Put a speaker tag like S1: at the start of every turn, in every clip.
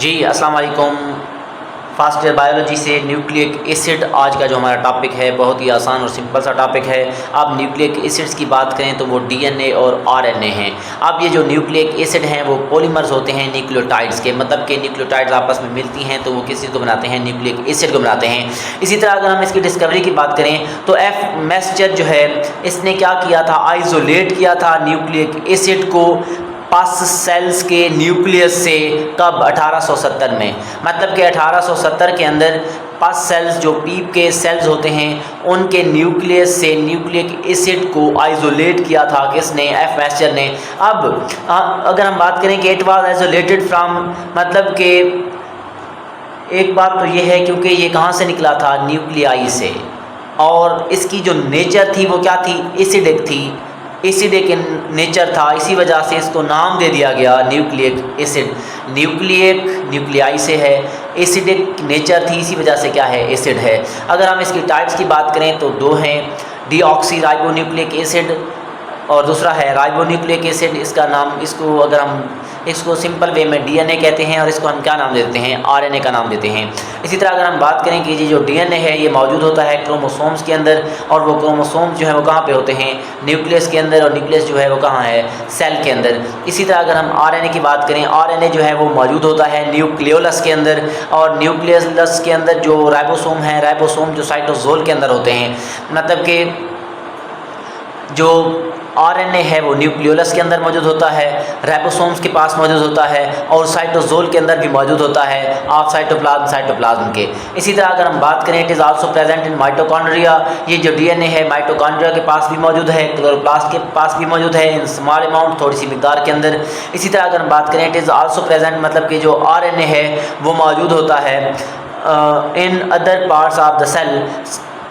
S1: जी अस्सलाम वालेकुम। Fast year biology से न्यूक्लिक एसिड आज का जो हमारा टॉपिक है बहुत ही आसान और सिंपल सा टॉपिक है। अब न्यूक्लिक एसिड्स की बात करें तो वो डीएनए और आरएनए हैं। अब ये जो न्यूक्लिक एसिड हैं वो पॉलीमर्स होते हैं न्यूक्लियोटाइड्स के, मतलब कि न्यूक्लियोटाइड्स आपस में मिलती हैं तो वो किस चीज़ को बनाते हैं, न्यूक्लिक एसिड को बनाते हैं। इसी तरह अगर हम इसकी डिस्कवरी की बात करें तो एफ मैस्चर जो है इसने क्या किया था, आइसोलेट किया था न्यूक्लिक एसिड को पस सेल्स के न्यूक्लियस से। कब? 1870 में। मतलब कि 1870 के अंदर पस सेल्स जो पीप के सेल्स होते हैं उनके न्यूक्लियस से न्यूक्लिक एसिड को आइसोलेट किया था किसने? एफ मैस्चर ने। अब अगर हम बात करें कि इट वाज आइसोलेटेड फ्रॉम, मतलब कि एक बात तो ये है क्योंकि ये कहाँ से निकला था, न्यूक्लियाई से, और इसकी जो नेचर थी वो क्या थी, एसिडिक थी, एसिडिक इन नेचर था। इसी वजह से इसको नाम दे दिया गया न्यूक्लिक एसिड। न्यूक्लिक न्यूक्लियाई से है, एसिडिक नेचर थी, इसी वजह से क्या है, एसिड है। अगर हम इसकी टाइप्स की बात करें तो दो हैं, डीऑक्सीराइबोन्यूक्लिक एसिड और दूसरा है राइबोन्यूक्लिक एसिड। इसका नाम, इसको अगर हम इसको सिंपल वे में डीएनए कहते हैं और इसको हम क्या नाम देते हैं, आरएनए का नाम देते हैं। इसी तरह अगर हम बात करें कि ये जो डीएनए है ये मौजूद होता है क्रोमोसोम्स के अंदर, और वो क्रोमोसोम्स जो है वो कहाँ पे होते हैं, न्यूक्लियस के अंदर, और न्यूक्लियस जो है वो कहाँ है, सेल के अंदर। इसी तरह अगर हम आरएनए की बात करें, आरएनए जो है वो मौजूद होता है न्यूक्लियोलस के अंदर, और न्यूक्लियोलस के अंदर जो राइबोसोम है, राइबोसोम जो साइटोसोल के अंदर होते हैं। मतलब कि जो आरएनए है वो न्यूक्लियोलस के अंदर मौजूद होता है, राइबोसोम्स के पास मौजूद होता है, और साइटोसोल के अंदर भी मौजूद होता है, ऑफ साइटोप्लाज्म के। इसी तरह अगर हम बात करें, it is also present in mitochondria. ये जो डीएनए है माइटोकॉन्ड्रिया के पास भी मौजूद है, क्लोरोप्लास्ट के पास भी मौजूद है, इन स्मॉल अमाउंट, थोड़ी सी मिकदार के अंदर। इसी तरह अगर हम बात करें, इट इज़ आल्सो प्रेजेंट, मतलब कि जो आरएनए है वो मौजूद होता है in other parts of the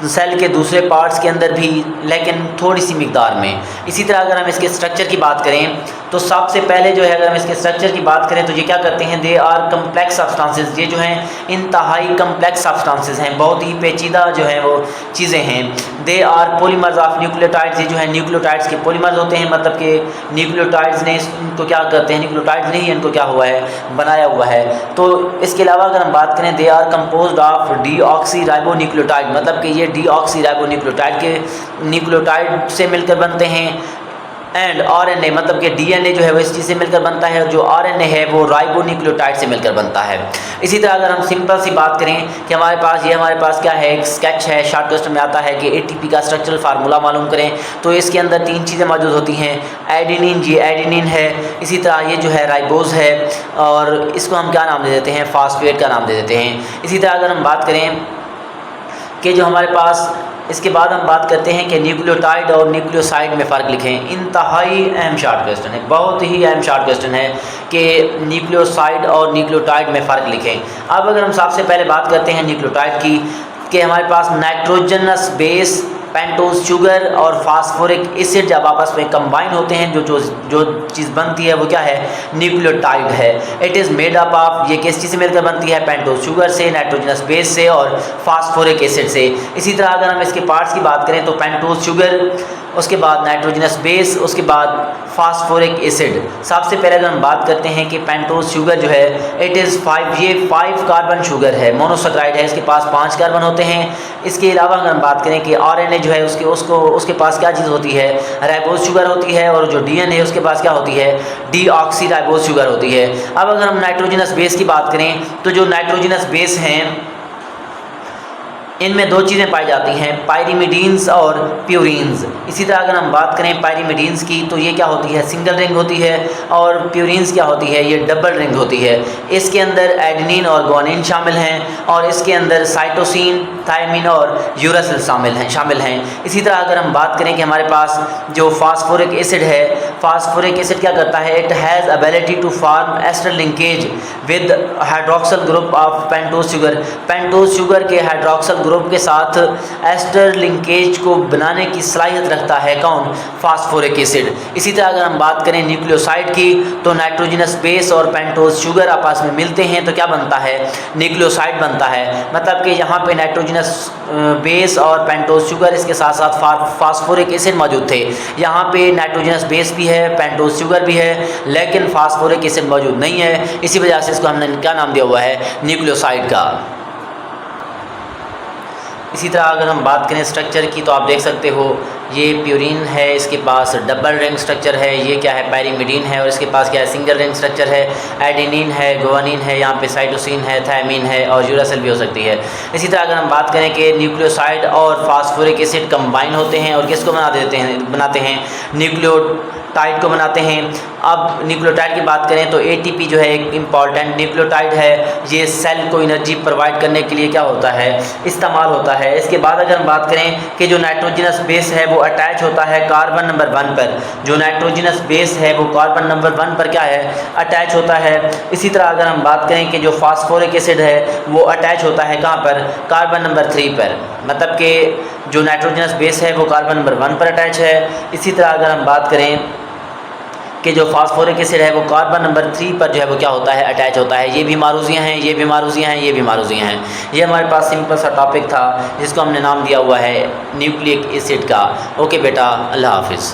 S1: cell के दूसरे पार्ट्स के अंदर भी, लेकिन थोड़ी सी मिकदार में। इसी तरह अगर हम इसके स्ट्रक्चर की बात करें तो सबसे पहले जो है, अगर हम इसके स्ट्रक्चर की बात करें तो ये क्या करते हैं, दे आर कम्प्लेक्स सब्सटेंसेस। ये जो हैं इंतहाई कम्प्लेक्स सब्सटेंसेस हैं, बहुत ही पेचीदा जो है वो चीज़ें हैं। They are polymers of nucleotides. ये जो है न्यूक्लियोटाइड्स के पॉलीमर्स होते हैं, मतलब कि न्यूक्लियोटाइड्स ने इनको क्या करते हैं, न्यूक्लियोटाइड्स ने ही इनको क्या हुआ है, बनाया हुआ है। तो इसके अलावा अगर हम बात करें, they are composed of deoxyribonucleotide, मतलब कि ये डीऑक्सीराइबोन्यूक्लियोटाइड के न्यूक्लियोटाइड से मिलकर बनते हैं। एंड आरएनए, मतलब कि डीएनए जो है वो इस चीज़ से मिलकर बनता है, और जो आरएनए है वो राइबोन्यूक्लियोटाइड से मिलकर बनता है। इसी तरह अगर हम सिंपल सी बात करें कि हमारे पास क्या है, एक स्केच है, शॉर्ट क्वेश्चन में आता है कि एटीपी का स्ट्रक्चरल फार्मूला मालूम करें। तो इसके अंदर तीन चीज़ें मौजूद होती हैं, एडेनिन, ये एडेनिन है, इसी तरह ये जो है राइबोज है, और इसको हम क्या नाम दे देते हैं, फास्फेट का नाम दे देते हैं। इसी तरह अगर हम बात करें कि जो हमारे पास, इसके बाद हम बात करते हैं कि न्यूक्लियोटाइड और न्यूक्लियोसाइड में फ़र्क लिखें। इंतहाई अहम शॉर्ट क्वेश्चन है, बहुत ही अहम शॉर्ट क्वेश्चन है कि न्यूक्लियोसाइड और न्यूक्लियोटाइड में फ़र्क लिखें। अब अगर हम सबसे पहले बात करते हैं न्यूक्लियोटाइड की, कि हमारे पास नाइट्रोजनस बेस, पेंटोज शुगर और फास्फोरिक एसिड जब आपस में कंबाइन होते हैं, जो चीज़ बनती है वो क्या है, न्यूक्लियोटाइड है। It is made up of, ये किस चीज़ से मिलकर बनती है, पेंटोज शुगर से, नाइट्रोजनस बेस से और फास्फोरिक एसिड से। इसी तरह अगर हम इसके पार्ट्स की बात करें तो पेंटोज शुगर, उसके बाद नाइट्रोजनस बेस, उसके बाद फास्फोरिक एसिड। सबसे पहले अगर हम बात करते हैं कि पेंटोज शुगर जो है, इट इज़ 5 कार्बन शुगर है, मोनोसैकेराइड है, इसके पास 5 कार्बन होते हैं। इसके अलावा अगर हम बात करें कि आरएनए जो है उसके पास क्या चीज़ होती है, राइबोज शुगर होती है, और जो डीएनए है उसके पास क्या होती है, डीऑक्सीराइबोज शुगर होती है। अब अगर हम नाइट्रोजनस बेस की बात करें तो जो नाइट्रोजनस बेस हैं इनमें दो चीज़ें पाई जाती हैं, पायरीमिडीन्स और प्यूरीन्स। इसी तरह अगर हम बात करें पायरीमिडीन्स की तो ये क्या होती है, सिंगल रिंग होती है, और प्यूरीन्स क्या होती है, ये डबल रिंग होती है। इसके अंदर एडेनिन और ग्वानिन शामिल हैं, और इसके अंदर साइटोसिन, थायमिन और यूरासिल शामिल हैं। इसी तरह अगर हम बात करें कि हमारे पास जो फास्फोरिक एसिड है, फास्फोरिक एसिड क्या करता है, it has ability to form ester linkage with hydroxyl group of pentose sugar. Pentose sugar के हाइड्रोक्सल ग्रुप के साथ एस्टर लिंकेज को बनाने की सलाहियत रखता है कौन, फास्फोरिक एसिड। इसी तरह अगर हम बात करें न्यूक्लियोसाइड की तो नाइट्रोजनस बेस और पेंटोज शुगर आपस में मिलते हैं तो क्या बनता है, न्यूक्लियोसाइड बनता है। मतलब कि यहाँ पे नाइट्रोजन नाइट्रोजनस बेस और पेंटोज शुगर, इसके साथ साथ फास्फोरिक एसिड मौजूद थे। यहाँ पे नाइट्रोजनस बेस भी है, पेंटोज शुगर भी है, लेकिन फास्फोरिक एसिड मौजूद नहीं है। इसी वजह से इसको हमने क्या नाम दिया हुआ है, न्यूक्लियोसाइड का। इसी तरह अगर हम बात करें स्ट्रक्चर की तो आप देख सकते हो ये प्यूरिन है, इसके पास डबल रिंग स्ट्रक्चर है। ये क्या है, पैरीमिडीन है, और इसके पास क्या है, सिंगल रिंग स्ट्रक्चर है। एडेनिन है, गुआनिन है, यहाँ पे साइटोसिन है, थायमिन है और यूरासिल भी हो सकती है। इसी तरह अगर हम बात करें कि न्यूक्लियोसाइड और फास्फोरिक एसिड कंबाइन होते हैं और किसको बनाते हैं न्यूक्लियोटाइड को बनाते हैं। अब न्यूक्लियोटाइड की बात करें तो एटीपी जो है एक इम्पॉर्टेंट न्यूक्लियोटाइड है। ये सेल को एनर्जी प्रोवाइड करने के लिए क्या होता है, इस्तेमाल होता है। इसके बाद अगर हम बात करें कि जो नाइट्रोजनस बेस है वो अटैच होता है कार्बन नंबर 1 पर। जो नाइट्रोजनस बेस है वो कार्बन नंबर 1 पर क्या है, अटैच होता है। इसी तरह अगर हम बात करें कि जो फास्फोरिक एसिड है वो अटैच होता है कहाँ पर, कार्बन नंबर 3 पर। मतलब कि जो नाइट्रोजनस बेस है वो कार्बन नंबर 1 पर अटैच है। इसी तरह अगर हम बात करें कि जो फास्फोरिक एसिड है वो कार्बन नंबर 3 पर जो है वो क्या होता है, अटैच होता है। ये भी मारूजियाँ हैं, ये भी मारूजियाँ हैं, ये भी मारूजियाँ हैं। ये हमारे पास सिंपल सा टॉपिक था जिसको हमने नाम दिया हुआ है न्यूक्लिक एसिड का। ओके बेटा, अल्लाह हाफिज़।